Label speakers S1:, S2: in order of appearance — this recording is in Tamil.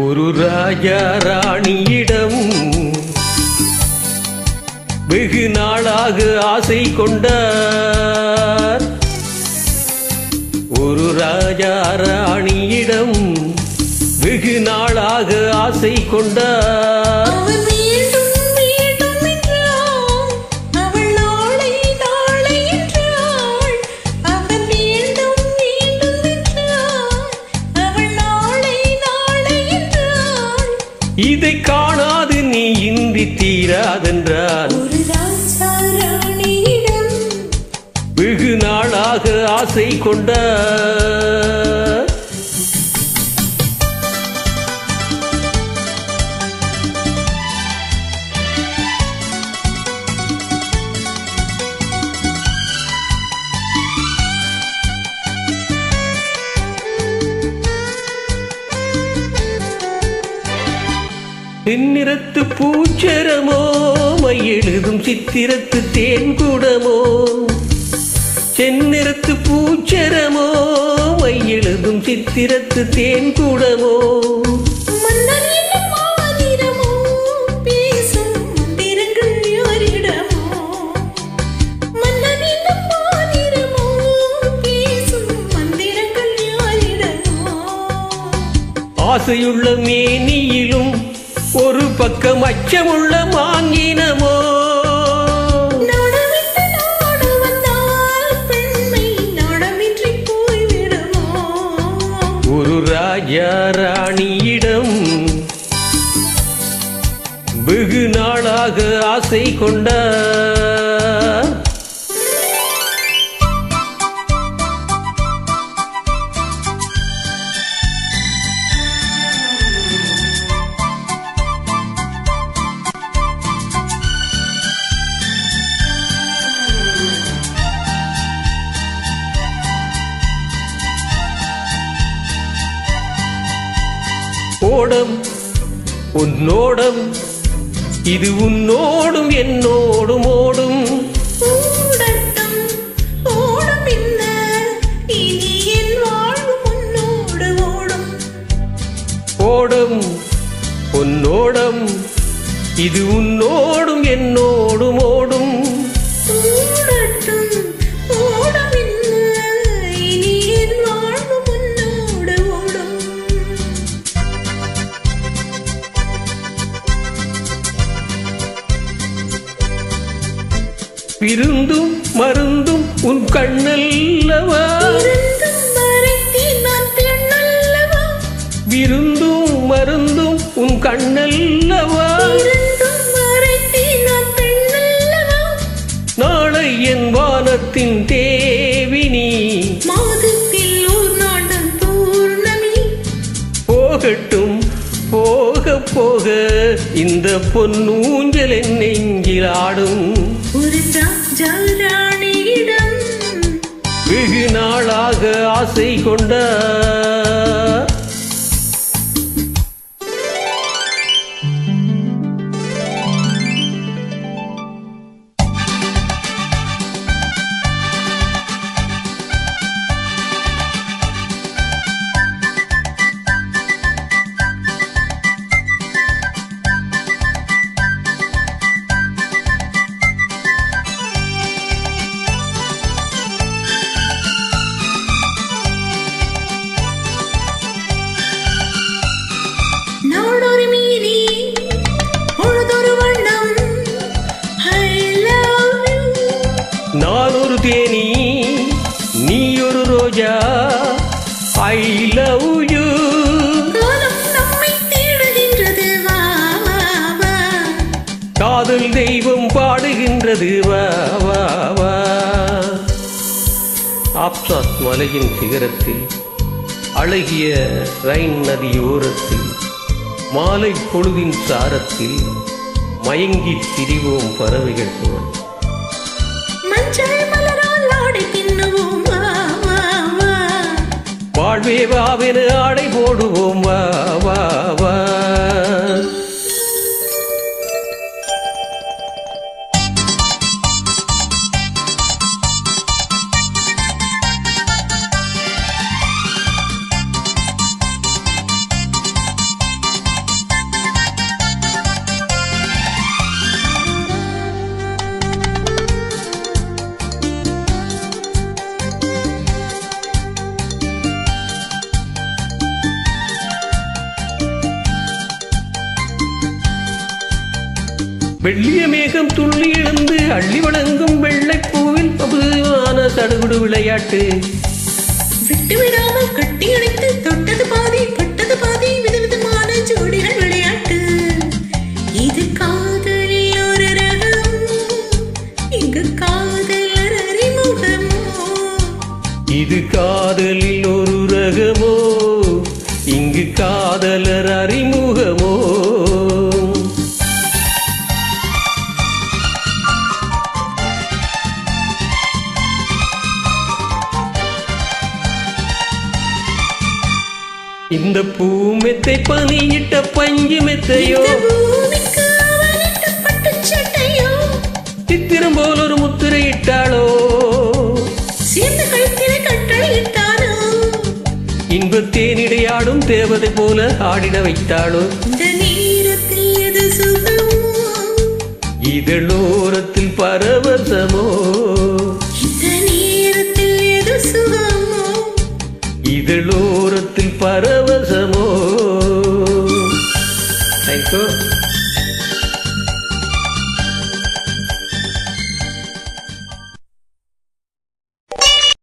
S1: ஒரு ராஜா ராணியிடம் வெகு நாளாக ஆசை கொண்டார். ஒரு ராஜா ராணியிடம் வெகு நாளாக ஆசை கொண்டார். இதை காணாது நீ இன்றி தீராதென்றார். வெகு நாளாக ஆசை கொண்டார். தென்னிறத்து பூச்சரமோ மையெழுதும் சித்திரத்து தேன்குடமோ. செந்நிறத்து பூச்சரமோ மையெழுதும் சித்திரத்து தேன்குடமோ. ஆசையுள்ள மேனியிலும் ஒரு பக்கம் அச்சமுள்ள மாங்கினமோ. ஒரு ராஜா ராணியிடம் வெகு நாளாக ஆசை கொண்டார். ஓடம் உன்னோடம் இது உன்னோடும் என்னோடும் ஓடும். ஓடம் உன்னோடம் இது உன்னோடும் என்னோடும் ஓடும். விருந்தும் மருந்தும் உன் கண்ணல்லவா. விருந்தும் மருந்தும் உன் கண்ணல்லவா. நாளை என் வானத்தின் தேவினி போகட்டும் போக போக இந்த பொன்னூஞ்சல் என் நெஞ்சில் ஆடும். வெகு நாளாக ஆசை கொண்டார். நான் ஒரு தேனி நீ ஒரு ரோஜா. I love you. காதல் தெய்வம் பாடுகின்றது வா வா வா. ஆப்சாத் மலையின் சிகரத்தில் அழகிய ரைன் நதியோரத்தில் மாலை பொழுதின் சாரத்தில் மயங்கி திரிவோம் பறவைகள் போல். வாழ்வே வாவென ஆடை போடுவோம் வா வா வா. வெள்ளிய மேகம் துள்ளி எழுந்து அள்ளி வழங்கும் வெள்ளைப்பூவில் பபுவான சடுகுடு விளையாட்டு.
S2: விட்டு விடாமல் கட்டி அணைத்து தொட்டது பாதி பட்டது பாதி விதவிதமான ஜோடிகள் விளையாட்டு. இது காதலில் ஒரு ரகம், இங்கு காதலர் அறிமுகமோ.
S1: இது காதலில் ஒரு ரகமோ, இங்கு காதலர் அறிமுகமோ. இந்த பூமெத்தை பனியிட்ட பஞ்சு மெத்தையோ, சித்திரம் போல் ஒரு முத்திரை இட்டாளோ,
S2: சேர்ந்து கழுத்திலே கட்டளையிட்டாளோ,
S1: இன்பத்தேனிடையாடும் தேவதை போல ஆடிட வைத்தாளோ.
S2: இந்த நேரத்தில் எது சுகமோ,
S1: இதழோரத்தில் பரவசமோ.